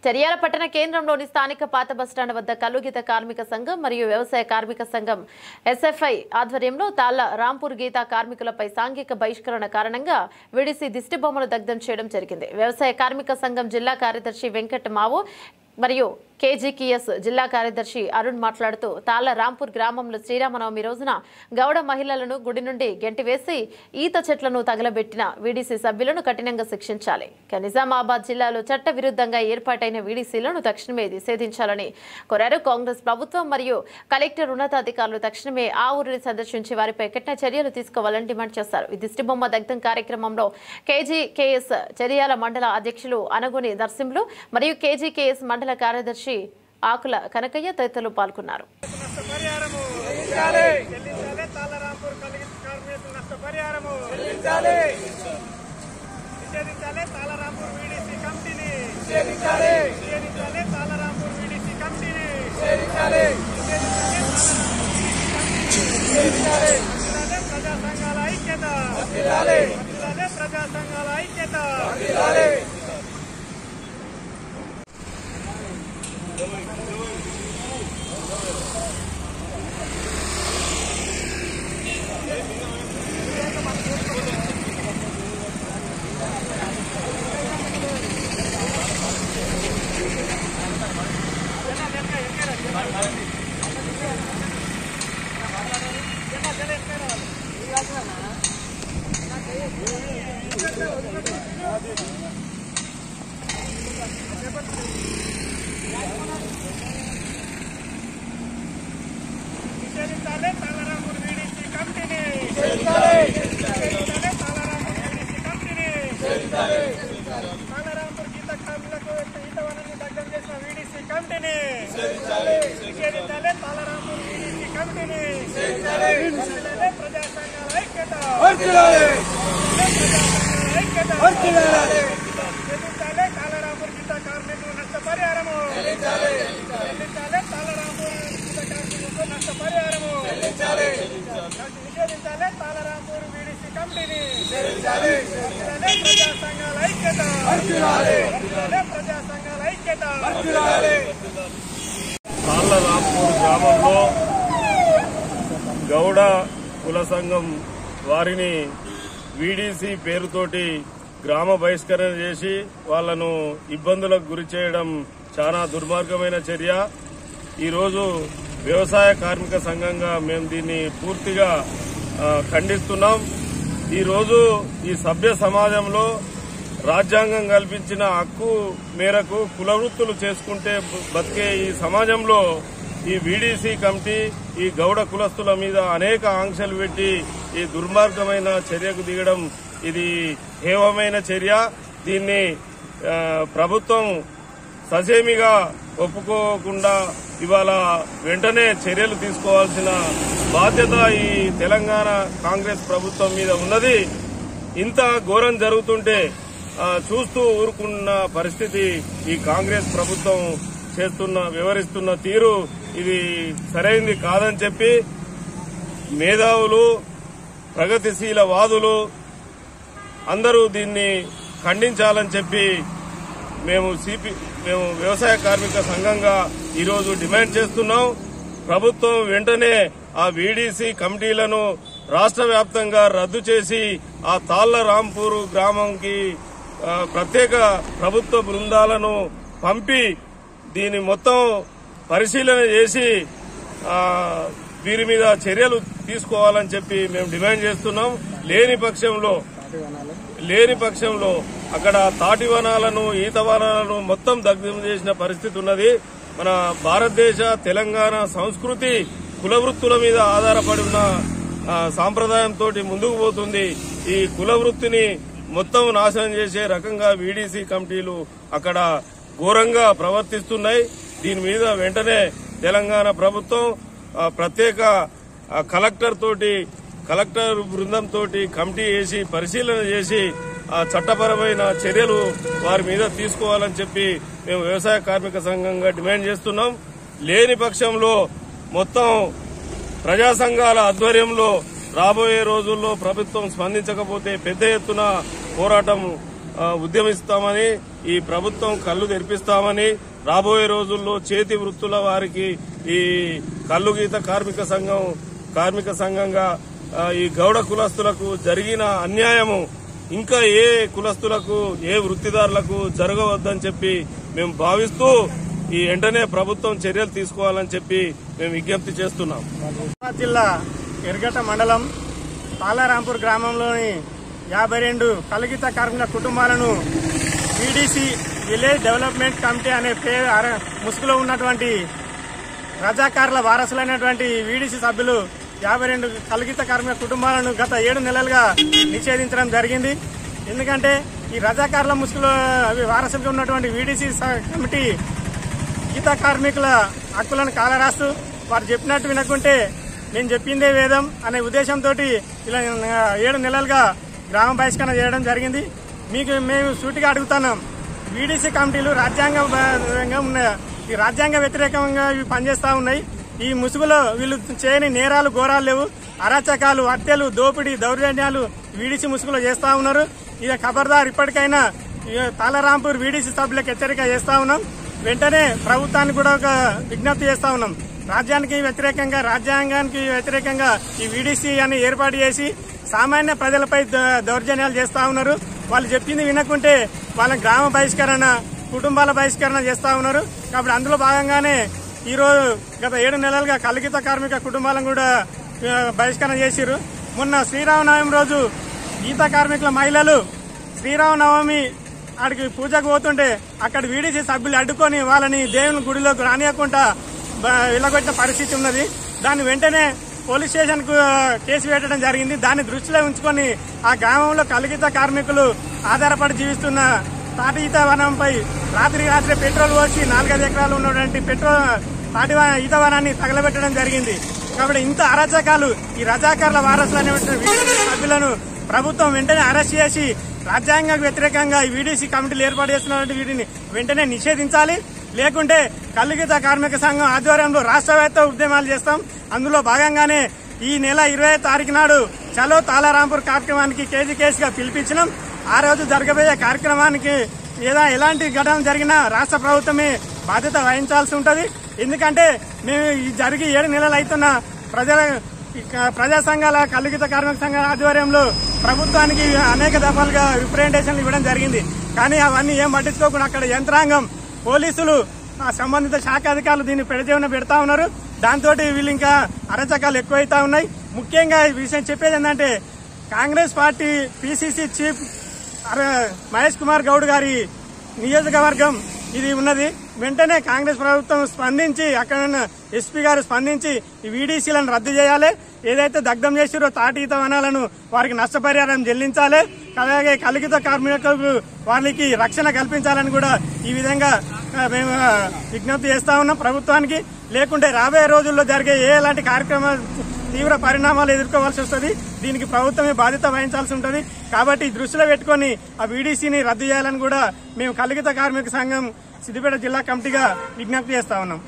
చర్యాల పట్టణ కేంద్రంలోని స్థానిక పాత బస్టాండ్ వద్ద కల్లుగీత కార్మిక సంఘం మరియు వ్యవసాయ కార్మిక సంఘం ఎస్ఎఫ్ఐ ఆధ్వర్యంలో తాళ్ల రాంపూర్ గీత కార్మికులపై సాంఘిక బహిష్కరణ కారణంగా విడిసి దిష్టిబొమ్మలు దగ్ధం చేయడం జరిగింది. వ్యవసాయ కార్మిక సంఘం జిల్లా కార్యదర్శి వెంకట్ మావు మరియు కేజీకేఎస్ జిల్లా కార్యదర్శి అరుణ్ మాట్లాడుతూ తాళ్ల రాంపూర్ గ్రామంలో శ్రీరామనవమి రోజున గౌడ మహిళలను గుడి నుండి గెంటివేసి ఈత చెట్లను తగలబెట్టిన వీడీసీ సభ్యులను కఠినంగా శిక్షించాలి. నిజామాబాద్ జిల్లాలో చట్ట విరుద్ధంగా ఏర్పాటైన వీడీసీలను తక్షణమే నిషేధించాలని కోరారు. కాంగ్రెస్ ప్రభుత్వం మరియు కలెక్టర్ ఉన్నతాధికారులు తక్షణమే ఆ ఊరిని సందర్శించి వారిపై కఠిన చర్యలు తీసుకోవాలని డిమాండ్ చేశారు. ఈ దిష్టిబొమ్మ దగ్ధం కార్యక్రమంలో కేజీకేఎస్ చర్యాల మండల అధ్యక్షులు అనగోని నర్సింహులు మరియు కేజీకేఎస్ మండల కార్యదర్శి ఆకుల కనకయ్య తదితరులు పాల్గొన్నారు. తాళ్ల రాంపూర్ గ్రామంలో గౌడ కుల సంఘం వారిని వీడీసీ పేరుతోటి గ్రామ బహిష్కరణ చేసి వాళ్లను ఇబ్బందులకు గురి చేయడం చాలా దుర్మార్గమైన చర్య. ఈరోజు వ్యవసాయ కార్మిక సంఘంగా మేము దీన్ని పూర్తిగా ఖండిస్తున్నాం. ఈరోజు ఈ సభ్య సమాజంలో రాజ్యాంగం కల్పించిన హక్కు మేరకు కుల వృత్తులు చేసుకుంటే బతికే ఈ సమాజంలో ఈ వీడీసీ కమిటీ ఈ గౌడ కులస్తుల మీద అనేక ఆంక్షలు పెట్టి ఈ దుర్మార్గమైన చర్యకు దిగడం ఇది హేయమైన చర్య. దీన్ని ప్రభుత్వం ససేమిగా ఒప్పుకోకుండా ఇవాళ వెంటనే చర్యలు తీసుకోవాల్సిన బాధ్యత ఈ తెలంగాణ కాంగ్రెస్ ప్రభుత్వం మీద ఉన్నది. ఇంత ఘోరం జరుగుతుంటే చూస్తూ ఊరుకున్న పరిస్థితి ఈ కాంగ్రెస్ ప్రభుత్వం వ్యవహరిస్తున్న తీరు ఇది సరైంది కాదని చెప్పి మేధావులు ప్రగతిశీల వాదులు అందరూ దీన్ని ఖండించాలని చెప్పి మేము వ్యవసాయ కార్మిక సంఘంగా ఈరోజు డిమాండ్ చేస్తున్నాం. ప్రభుత్వం వెంటనే ఆ వీడీసీ కమిటీలను రాష్ట్ర వ్యాప్తంగా రద్దు చేసి ఆ తాళ్ల రాంపూర్ గ్రామంకి ప్రత్యేక ప్రభుత్వ బృందాలను పంపి దీని మొత్తం పరిశీలన చేసి వీరి మీద చర్యలు తీసుకోవాలని చెప్పి మేము డిమాండ్ చేస్తున్నాం. లేని పక్షంలో అక్కడ తాటి వనాలను ఈత వనాలను మొత్తం దగ్ధం చేసిన పరిస్థితి ఉన్నది. మన భారతదేశ తెలంగాణ సంస్కృతి కుల వృత్తుల మీద ఆధారపడి ఉన్న సాంప్రదాయంతో ముందుకు పోతుంది. ఈ కుల వృత్తిని మొత్తం నాశనం చేసే రకంగా వీడీసీ కమిటీలు అక్కడ ఘోరంగా ప్రవర్తిస్తున్నాయి. దీని మీద వెంటనే తెలంగాణ ప్రభుత్వం ప్రత్యేక కలెక్టర్ బృందంతో కమిటీ వేసి పరిశీలన చేసి చట్టపరమైన చర్యలు వారి మీద తీసుకోవాలని చెప్పి మేము వ్యవసాయ కార్మిక సంఘంగా డిమాండ్ చేస్తున్నాం. లేని పక్షంలో మొత్తం ప్రజా సంఘాల ఆధ్వర్యంలో రాబోయే రోజుల్లో ప్రభుత్వం స్పందించకపోతే పెద్ద ఎత్తున పోరాటం ఉద్యమిస్తామని, ఈ ప్రభుత్వం కళ్ళు తెరిపిస్తామని, రాబోయే రోజుల్లో చేతి వృత్తుల వారికి ఈ కల్లుగీత కార్మిక సంఘంగా ఈ గౌడ కులస్తులకు జరిగిన అన్యాయము ఇంకా ఏ కులస్తులకు ఏ వృత్తిదారులకు జరగవద్దని చెప్పి మేము భావిస్తూ ఈ వెంటనే ప్రభుత్వం చర్యలు తీసుకోవాలని చెప్పి మేము విజ్ఞప్తి చేస్తున్నాం. జిల్లా ఎర్గట మండలం తాళారాంపూర్ గ్రామంలోని 52 కల్లుగీత కార్మికుల కుటుంబాలను వీడీసీ విలేజ్ డెవలప్మెంట్ కమిటీ అనే ముసుగులో ఉన్నటువంటి రజాకారుల వారసులైనటువంటి వీడీసీ సభ్యులు 52 కల్లుగీత కార్మిక కుటుంబాలను గత 7 నెలలుగా నిషేధించడం జరిగింది. ఎందుకంటే ఈ రజాకారుల ముసుగులో వారసులుగా ఉన్నటువంటి వీడీసీ కమిటీ గీత కార్మికుల హక్కులను కాలరాస్తూ వారు చెప్పినట్టు వినకుంటే నేను చెప్పిందే వేదం అనే ఉద్దేశంతో ఇలా 7 నెలలుగా గ్రామ బహిష్కరణ చేయడం జరిగింది. మేము సూటిగా అడుగుతున్నాం, వీడీసీ కమిటీలు రాజ్యాంగ వ్యతిరేకంగా ఇవి పనిచేస్తా ఉన్నాయి. ఈ ముసుగులో వీళ్ళు చేయని నేరాలు ఘోరాలు లేవు. అరాచకాలు, హత్యలు, దోపిడీ, దౌర్జన్యాలు వీడీసీ ముసుగులో చేస్తా ఉన్నారు. ఇక ఖబర్దార్, ఇప్పటికైనా తాళారాంపూర్ వీడీసీ సభ్యులకు హెచ్చరిక చేస్తా ఉన్నాం. వెంటనే ప్రభుత్వానికి కూడా ఒక విజ్ఞప్తి చేస్తా ఉన్నాం. రాజ్యాంగానికి వ్యతిరేకంగా ఈ వీడీసీ అని ఏర్పాటు చేసి సామాన్య ప్రజలపై దౌర్జన్యాలు చేస్తా ఉన్నారు. వాళ్ళు చెప్పింది వినకుంటే వాళ్ళ గ్రామ బహిష్కరణ, కుటుంబాల బహిష్కరణ చేస్తా ఉన్నారు. కాబట్టి అందులో భాగంగానే ఈరోజు గత 7 నెలలుగా కల్లుగీత కార్మిక కుటుంబాలను కూడా బహిష్కరణ చేసిరు. మొన్న శ్రీరామనవమి రోజు గీత కార్మికుల మహిళలు శ్రీరామనవమి ఆడికి పూజకు పోతుంటే అక్కడ వీడీసీ సభ్యులు అడ్డుకొని వాళ్ళని దేవుని గుడిలోకి రానియకుండా వెళ్ళగొట్టిన పరిస్థితి ఉన్నది. దాన్ని వెంటనే పోలీస్ స్టేషన్ కు కేసు పెట్టడం జరిగింది. దాన్ని దృష్టిలో ఉంచుకొని ఆ గ్రామంలో కల్లుగీత కార్మికులు ఆధారపడి జీవిస్తున్న తాటి వనంపై రాత్రి పెట్రోల్ పోసి 4-5 ఎకరాలు ఉన్నటువంటి తాటి ఈత వనాన్ని తగలబెట్టడం జరిగింది. కాబట్టి ఇంత అరాచకాలు ఈ రజాకారుల వారసులైనటువంటి సభ్యులను ప్రభుత్వం వెంటనే అరెస్ట్ చేసి రాజ్యాంగ వ్యతిరేకంగా ఈ వీడీసీ కమిటీలు ఏర్పాటు చేస్తున్నటువంటి వీటిని వెంటనే నిషేధించాలి. లేకుంటే కల్లుగీత కార్మిక సంఘం ఆధ్వర్యంలో రాష్ట్ర వ్యాప్త ఉద్యమాలు చేస్తాం. అందులో భాగంగానే ఈ నెల 20వ తారీఖు నాడు చలో తాళారాంపూర్ కార్యక్రమానికి కేజీకేసీగా పిలిపించినాం. ఆ రోజు జరగబోయే కార్యక్రమానికి ఎలాంటి ఘటన జరిగినా రాష్ట్ర ప్రభుత్వమే బాధ్యత వహించాల్సి ఉంటుంది. ఎందుకంటే మేము జరిగి 7 నెలలు అవుతున్న ప్రజా సంఘాల కల్లుగీత కార్మిక సంఘాల ఆధ్వర్యంలో ప్రభుత్వానికి అనేక దఫాలుగా రిప్రజెంటేషన్లు ఇవ్వడం జరిగింది. కానీ అవన్నీ ఏం పట్టించుకోకుండా అక్కడ యంత్రాంగం, పోలీసులు, సంబంధిత శాఖ అధికారులు దీన్ని పెడతా ఉన్నారు. దాంతో వీళ్ళు ఇంకా అరాచకాలు ఎక్కువైతా ఉన్నాయి. ముఖ్యంగా ఈ విషయం చెప్పేది ఏంటంటే, Congress party PCC chief Mahesh Kumar Goud గారి నియోజకవర్గం ఇది ఉన్నది. వెంటనే కాంగ్రెస్ ప్రభుత్వం స్పందించి, అక్కడ ఎస్పీ గారు స్పందించి ఈ వీడీసీలను రద్దు చేయాలి. ఏదైతే దగ్ధం చేసిరో తాటి వనాలను వారికి నష్టపరిహారం చెల్లించాలి. అలాగే కల్లుగీత కార్మికులకు వారికి రక్షణ కల్పించాలని కూడా ఈ విధంగా మేము విజ్ఞప్తి చేస్తా ఉన్నాం ప్రభుత్వానికి. లేకుంటే రాబోయే రోజుల్లో జరిగే ఎలాంటి కార్యక్రమాలు తీవ్ర పరిణామాలు ఎదుర్కోవాల్సి వస్తుంది. దీనికి ప్రభుత్వమే బాధ్యత వహించాల్సి ఉంటుంది. కాబట్టి దృష్టిలో పెట్టుకుని ఆ వీడీసీని రద్దు చేయాలని కూడా మేము కల్లుగీత కార్మిక సంఘం సిద్దిపేట జిల్లా కమిటీగా విజ్ఞప్తి చేస్తా ఉన్నాం.